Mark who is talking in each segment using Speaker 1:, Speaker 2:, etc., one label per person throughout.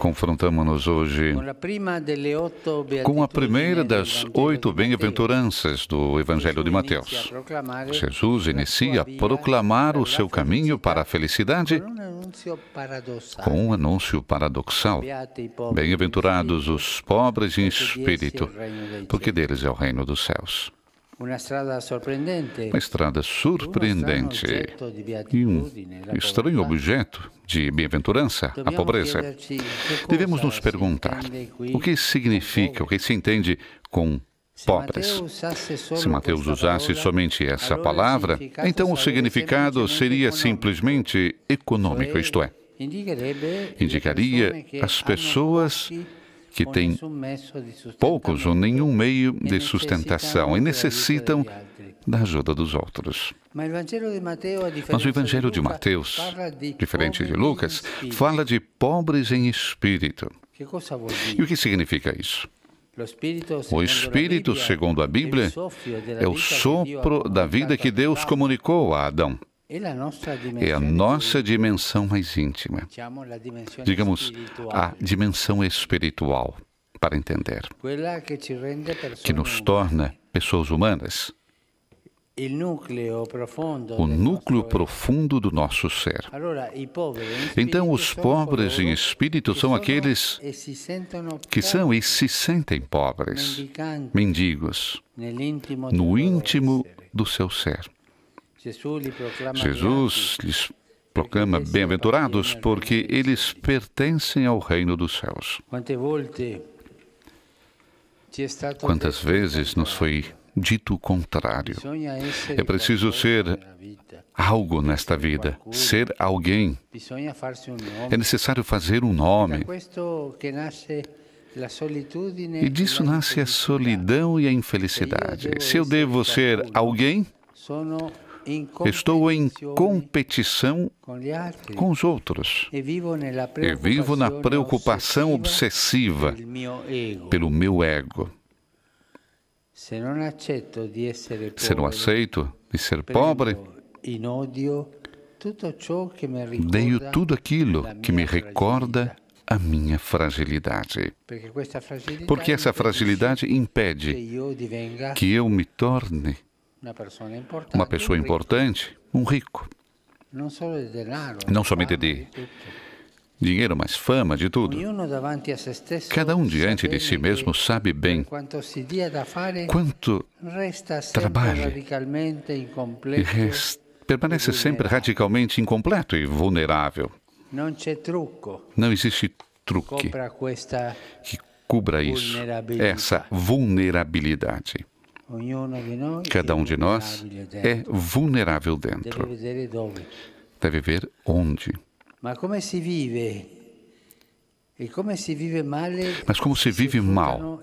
Speaker 1: confrontamos-nos hoje com a primeira das 8 bem-aventuranças do Evangelho de Mateus. Jesus inicia a proclamar o seu caminho para a felicidade com um anúncio paradoxal. Bem-aventurados os pobres em espírito, porque deles é o reino dos céus. Uma estrada surpreendente e um estranho objeto de bem-aventurança, a pobreza. Devemos nos perguntar o que significa, o que se entende com pobres. Se Mateus usasse somente essa palavra, então o significado seria simplesmente econômico, isto é, indicaria as pessoas que têm poucos ou nenhum meio de sustentação e necessitam da ajuda dos outros. Mas o Evangelho de Mateus, diferente de Lucas, fala de pobres em espírito. E o que significa isso? O Espírito, segundo a Bíblia, é o sopro da vida que Deus comunicou a Adão. É a nossa dimensão mais íntima. Digamos, a dimensão espiritual, para entender. Que nos torna pessoas humanas. O núcleo profundo do nosso ser. Então, os pobres em espírito são aqueles que são e se sentem pobres, mendigos, no íntimo do seu ser. Jesus lhes proclama bem-aventurados porque eles pertencem ao reino dos céus. Quantas vezes nos foi dito o contrário? É preciso ser algo nesta vida, ser alguém. É necessário fazer um nome. E disso nasce a solidão e a infelicidade. Se eu devo ser alguém, estou em competição com os outros. E vivo na preocupação obsessiva pelo meu ego. Se não aceito de ser pobre, odeio tudo aquilo que me recorda a minha fragilidade. Porque essa fragilidade impede que eu me torne uma pessoa importante, um rico. Não somente de dinheiro, mas fama, de tudo. Cada um diante de si mesmo sabe bem quanto trabalha e permanece sempre radicalmente incompleto e vulnerável. Não existe truque que cubra isso, essa vulnerabilidade. Cada um de nós é vulnerável dentro. Deve ver onde. Mas como se vive mal,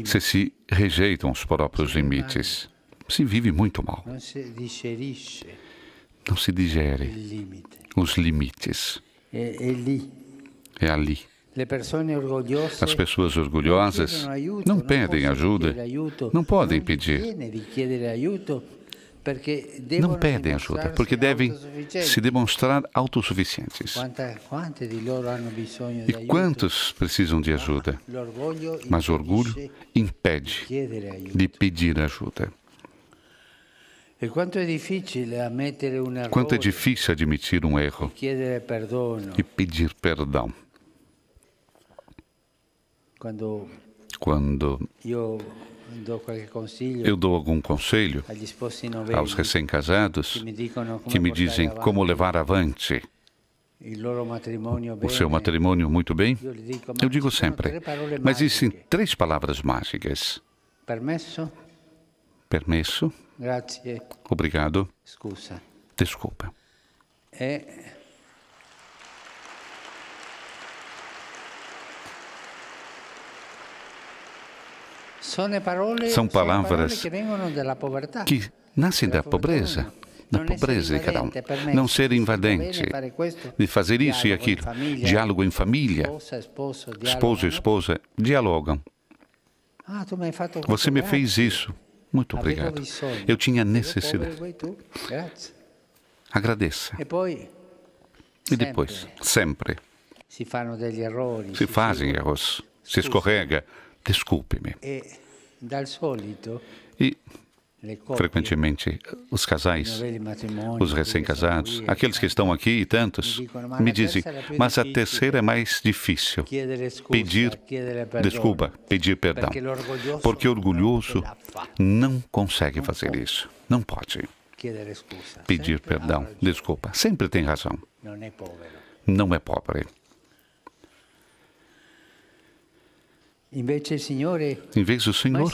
Speaker 1: se rejeitam os próprios limites. Se vive muito mal. Não se digere os limites. É ali. As pessoas orgulhosas não pedem ajuda, não podem pedir. Não pedem ajuda, porque devem se demonstrar autossuficientes. E quantos precisam de ajuda? Mas o orgulho impede de pedir ajuda. Quanto é difícil admitir um erro e pedir perdão. Quando eu dou algum conselho aos recém-casados que me dizem como levar avante o seu matrimônio muito bem, eu digo sempre, mas existem 3 palavras mágicas. Permesso. Obrigado. Desculpa. São palavras que nascem da pobreza de cada um. Não ser invadente, de fazer isso e aquilo. Diálogo em família. Esposo e esposa dialogam. Você me fez isso. Muito obrigado. Eu tinha necessidade. Agradeça. E depois, sempre. Se fazem erros, se escorrega, desculpe-me. E, frequentemente, os casais, os recém-casados, aqueles que estão aqui e tantos, me dizem, mas a terceira é mais difícil, pedir desculpa, pedir perdão, porque o orgulhoso não consegue fazer isso, não pode pedir perdão, desculpa, sempre tem razão, não é pobre. Em vez, o Senhor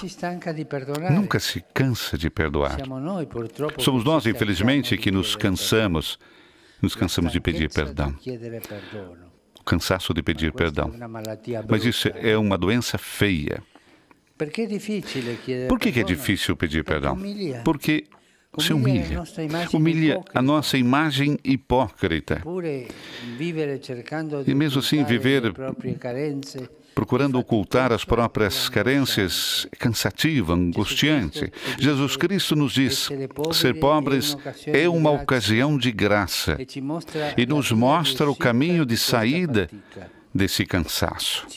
Speaker 1: nunca se cansa de perdoar. Somos nós, infelizmente, que nos cansamos de pedir perdão. O cansaço de pedir perdão. Mas isso é uma doença feia. Por que é difícil pedir perdão? Porque se humilha. Humilha a nossa imagem hipócrita. E mesmo assim, viver procurando ocultar as próprias carências, é cansativo, angustiante. Jesus Cristo nos diz, ser pobres é uma ocasião de graça e nos mostra o caminho de saída desse cansaço.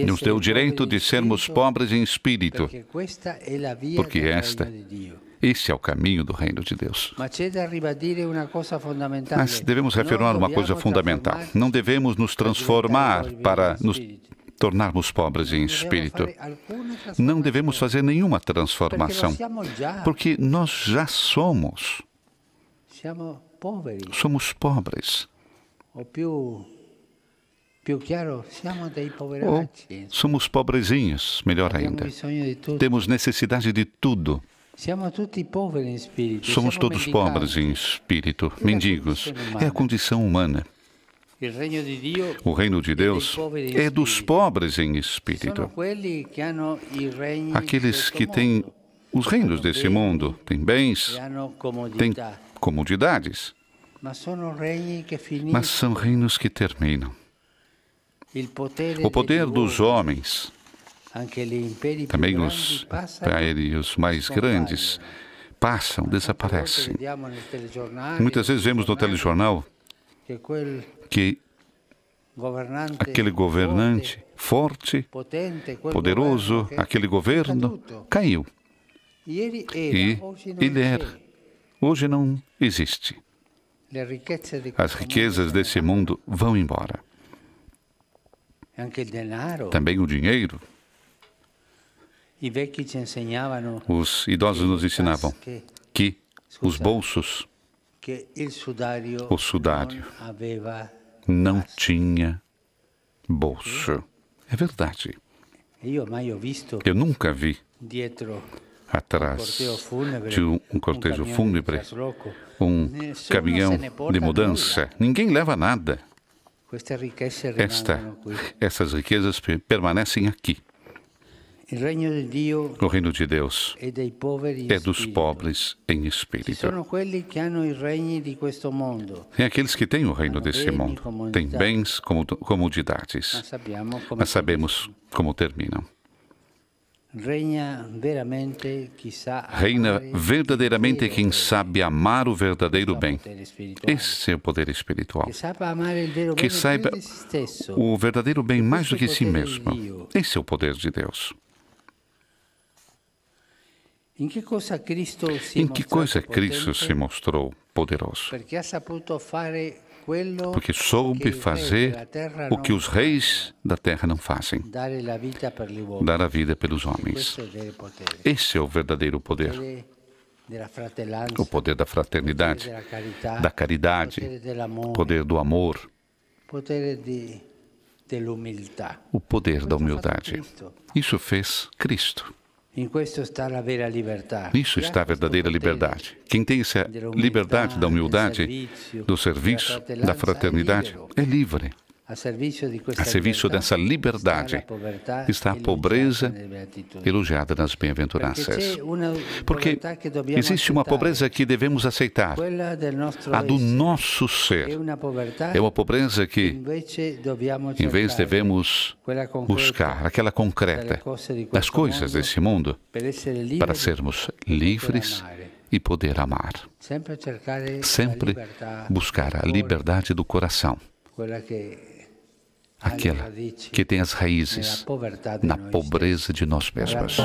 Speaker 1: Nos deu o direito de sermos pobres em espírito, porque esse é o caminho do reino de Deus. Mas devemos reafirmar uma coisa fundamental. Não devemos nos transformar para nos tornarmos pobres em espírito. Não devemos fazer nenhuma transformação, porque nós já somos. Somos pobres. Ou somos pobrezinhos, melhor ainda. Temos necessidade de tudo. Somos todos pobres em espírito, mendigos. É a condição humana. O reino de Deus é dos pobres em espírito. Aqueles que têm os reinos desse mundo, têm bens, têm comodidades, mas são reinos que terminam. O poder dos homens, também os impérios mais grandes, passam, desaparecem. Muitas vezes vemos no telejornal que aquele governante forte, poderoso, aquele governo caiu. E ele era. Hoje não existe. As riquezas desse mundo vão embora. Também o dinheiro. Os idosos nos ensinavam que os bolsos, o sudário não tinha bolso. É verdade. Eu nunca vi atrás de um cortejo fúnebre um caminhão de mudança. Ninguém leva nada. Essas riquezas permanecem aqui. O reino de Deus é dos pobres em espírito. Tem aqueles que têm o reino desse mundo, têm bens, comodidades, mas sabemos como terminam. Reina verdadeiramente quem sabe amar o verdadeiro bem. Esse é o poder espiritual. Que saiba o verdadeiro bem mais do que si mesmo. Esse é o poder de Deus. Em que coisa Cristo se mostrou poderoso? Porque soube fazer o que os reis da terra não fazem. Dar a vida pelos homens. Esse é o verdadeiro poder. O poder da fraternidade, da caridade, o poder do amor, o poder da humildade. Isso fez Cristo. Nisso está a verdadeira liberdade. Quem tem essa liberdade da humildade, do serviço, da fraternidade, é livre. A serviço dessa liberdade está a pobreza elogiada nas bem-aventuranças. Porque existe uma pobreza que devemos aceitar, a do nosso ser. É uma pobreza que, em vez, devemos buscar, aquela concreta, das coisas desse mundo, para sermos livres e poder amar. Sempre buscar a liberdade do coração. aquela que tem as raízes na pobreza de nós mesmos.